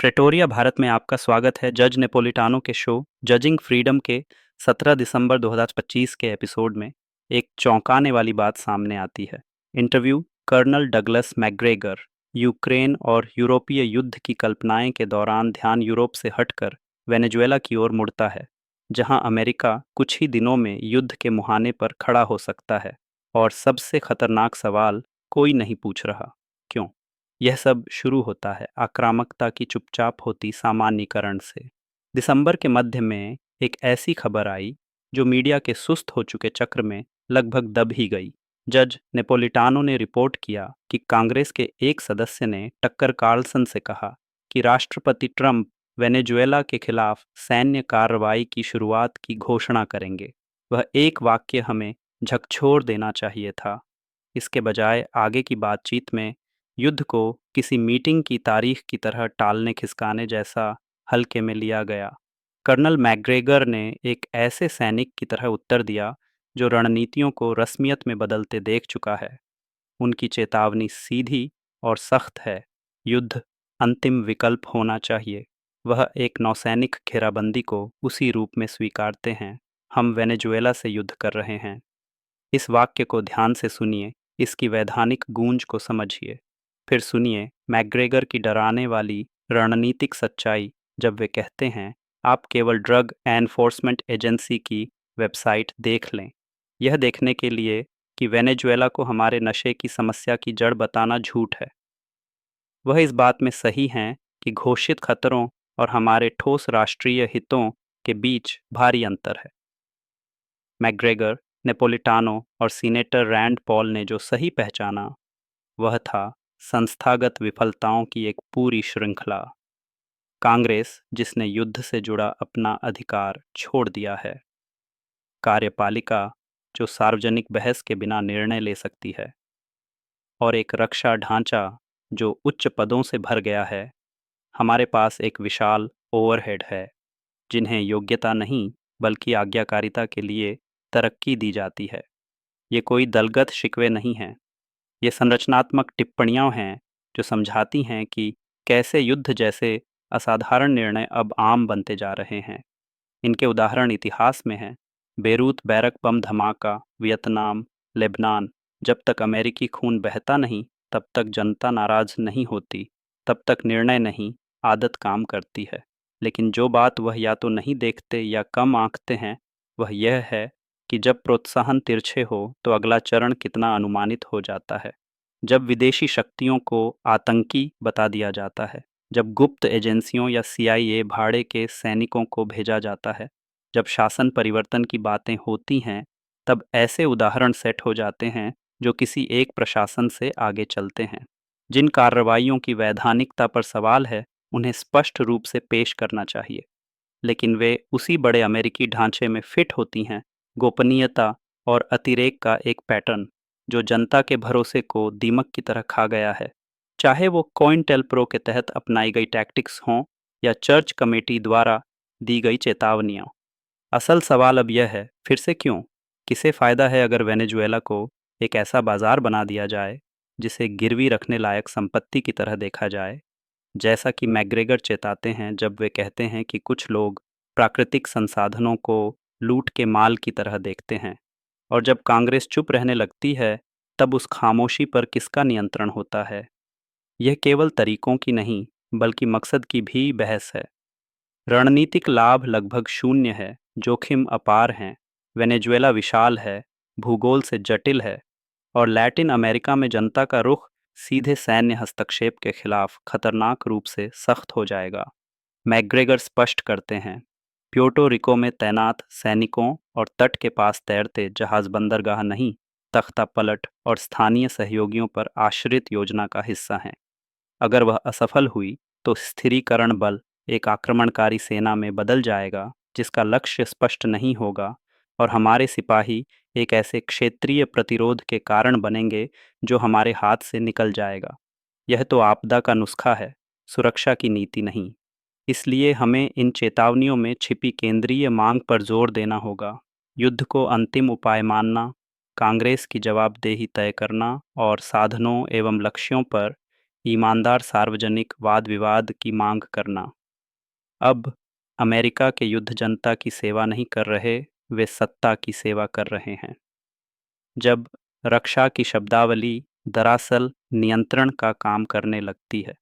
Pretoria, Bharat में आपका स्वागत है जज नेपोलिटानो के शो जजिंग फ्रीडम के 17 दिसंबर 2025 के एपिसोड में एक चौंकाने वाली बात सामने आती है। Interview Colonel Douglas MacGregor. Ukraine और यूरोपीय युद्ध की कल्पनाएं के दौरान ध्यान यूरोप से हटकर वेनेजुएला की ओर मुड़ता है, जहां अमेरिका कुछ ही दिनों में युद्ध के मुहाने पर खड़ा हो सकता है। और सबसे खतरनाक सवाल, कोई नहीं पूछ रहा क्यों। यह सब शुरू होता है आक्रामकता की चुपचाप होती सामान्यीकरण से। दिसंबर के मध्य में एक ऐसी खबर आई जो मीडिया के सुस्त हो चुके चक्र में लगभग दब ही गई। जज नेपोलिटानो ने रिपोर्ट किया कि कांग्रेस के एक सदस्य ने टक्कर कार्लसन से कहा कि राष्ट्रपति ट्रंप वेनेजुएला के खिलाफ सैन्य कार्रवाई की शुरुआत की घोषणा करेंगे। वह एक वाक्य हमें झकझोर देना चाहिए था। इसके बजाय आगे की बातचीत में युद्ध को किसी मीटिंग की तारीख की तरह टालने खिसकाने जैसा हल्के में लिया गया। कर्नल मैकग्रेगर ने एक ऐसे सैनिक की तरह उत्तर दिया जो रणनीतियों को रस्मियत में बदलते देख चुका है। उनकी चेतावनी सीधी और सख्त है, युद्ध अंतिम विकल्प होना चाहिए। वह एक नौसैनिक घेराबंदी को उसी रूप में स्वीकारते हैं। हम वेनेजुएला से युद्ध कर रहे हैं। इस वाक्य को ध्यान से सुनिए, इसकी वैधानिक गूंज को समझिए। फिर सुनिए मैकग्रेगर की डराने वाली रणनीतिक सच्चाई जब वे कहते हैं, आप केवल ड्रग एनफोर्समेंट एजेंसी की वेबसाइट देख लें, यह देखने के लिए कि वेनेजुएला को हमारे नशे की समस्या की जड़ बताना झूठ है। वह इस बात में सही हैं कि घोषित खतरों और हमारे ठोस राष्ट्रीय हितों के बीच भारी अंतर है। मैकग्रेगर, नेपोलिटानो और सीनेटर रैंड पॉल ने जो सही पहचाना वह था संस्थागत विफलताओं की एक पूरी श्रृंखला। कांग्रेस जिसने युद्ध से जुड़ा अपना अधिकार छोड़ दिया है, कार्यपालिका जो सार्वजनिक बहस के बिना निर्णय ले सकती है, और एक रक्षा ढांचा जो उच्च पदों से भर गया है। हमारे पास एक विशाल ओवरहेड है जिन्हें योग्यता नहीं बल्कि आज्ञाकारिता के लिए तरक्की दी जाती है। ये कोई दलगत शिकवे नहीं हैं, ये संरचनात्मक टिप्पणियां हैं जो समझाती हैं कि कैसे युद्ध जैसे असाधारण निर्णय अब आम बनते जा रहे हैं। इनके उदाहरण इतिहास में हैं। बेरूत बैरक बम धमाका, वियतनाम, लेबनान। जब तक अमेरिकी खून बहता नहीं, तब तक जनता नाराज नहीं होती, तब तक निर्णय नहीं, आदत काम करती है। लेकिन जो बात वह या तो नहीं देखते या कम आंकते हैं, वह यह है कि जब प्रोत्साहन तिरछे हो तो अगला चरण कितना अनुमानित हो जाता है। जब विदेशी शक्तियों को आतंकी बता दिया जाता है, जब गुप्त एजेंसियों या CIA भाड़े के सैनिकों को भेजा जाता है, जब शासन परिवर्तन की बातें होती हैं, तब ऐसे उदाहरण सेट हो जाते हैं जो किसी एक प्रशासन से आगे चलते हैं। जिन कार्रवाइयों की वैधानिकता पर सवाल है, उन्हें स्पष्ट रूप से पेश करना चाहिए, लेकिन वे उसी बड़े अमेरिकी ढांचे में फिट होती हैं। गोपनीयता और अतिरेक का एक पैटर्न जो जनता के भरोसे को दीमक की तरह खा गया है, चाहे वो कॉइनटेलप्रो के तहत अपनाई गई टैक्टिक्स हों या चर्च कमेटी द्वारा दी गई चेतावनियां। असल सवाल अब यह है, फिर से क्यों? किसे फ़ायदा है अगर वेनेजुएला को एक ऐसा बाजार बना दिया जाए जिसे गिरवी रखने लायक संपत्ति की तरह देखा जाए, जैसा कि मैकग्रेगर चेताते हैं जब वे कहते हैं कि कुछ लोग प्राकृतिक संसाधनों को लूट के माल की तरह देखते हैं। और जब कांग्रेस चुप रहने लगती है, तब उस खामोशी पर किसका नियंत्रण होता है? यह केवल तरीकों की नहीं बल्कि मकसद की भी बहस है। रणनीतिक लाभ लगभग शून्य है, जोखिम अपार हैं। वेनेजुएला विशाल है, भूगोल से जटिल है, और लैटिन अमेरिका में जनता का रुख सीधे सैन्य हस्तक्षेप के खिलाफ खतरनाक रूप से सख्त हो जाएगा। मैकग्रेगर स्पष्ट करते हैं, प्यूर्टो रिको में तैनात सैनिकों और तट के पास तैरते जहाज बंदरगाह नहीं, तख्ता पलट और स्थानीय सहयोगियों पर आश्रित योजना का हिस्सा हैं। अगर वह असफल हुई तो स्थिरीकरण बल एक आक्रमणकारी सेना में बदल जाएगा जिसका लक्ष्य स्पष्ट नहीं होगा, और हमारे सिपाही एक ऐसे क्षेत्रीय प्रतिरोध के कारण बनेंगे जो हमारे हाथ से निकल जाएगा। यह तो आपदा का नुस्खा है, सुरक्षा की नीति नहीं। इसलिए हमें इन चेतावनियों में छिपी केंद्रीय मांग पर जोर देना होगा। युद्ध को अंतिम उपाय मानना, कांग्रेस की जवाबदेही तय करना और साधनों एवं लक्ष्यों पर ईमानदार सार्वजनिक वाद विवाद की मांग करना। अब अमेरिका के युद्ध जनता की सेवा नहीं कर रहे, वे सत्ता की सेवा कर रहे हैं। जब रक्षा की शब्दावली दरअसल नियंत्रण का काम करने लगती है,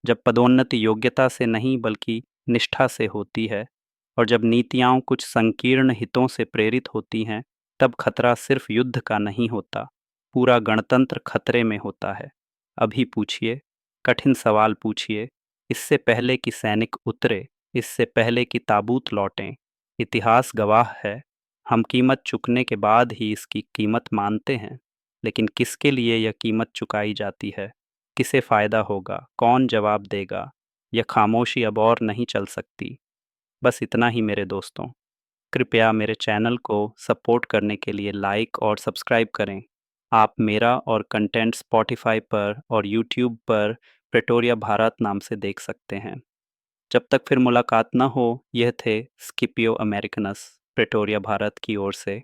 जब पदोन्नति योग्यता से नहीं बल्कि निष्ठा से होती है, और जब नीतियां कुछ संकीर्ण हितों से प्रेरित होती हैं, तब खतरा सिर्फ युद्ध का नहीं होता, पूरा गणतंत्र खतरे में होता है। अभी पूछिए, कठिन सवाल पूछिए, इससे पहले कि सैनिक उतरे, इससे पहले कि ताबूत लौटें। इतिहास गवाह है, हम कीमत चुकने के बाद ही इसकी कीमत मानते हैं। लेकिन किसके लिए यह कीमत चुकाई जाती है, किसे फायदा होगा, कौन जवाब देगा? यह खामोशी अब और नहीं चल सकती। बस इतना ही मेरे दोस्तों। कृपया मेरे चैनल को सपोर्ट करने के लिए लाइक और सब्सक्राइब करें। आप मेरा और कंटेंट स्पॉटिफाई पर और यूट्यूब पर प्रेटोरिया भारत नाम से देख सकते हैं। जब तक फिर मुलाकात न हो, यह थे स्किपियो अमेरिकनस प्रेटोरिया भारत की ओर से।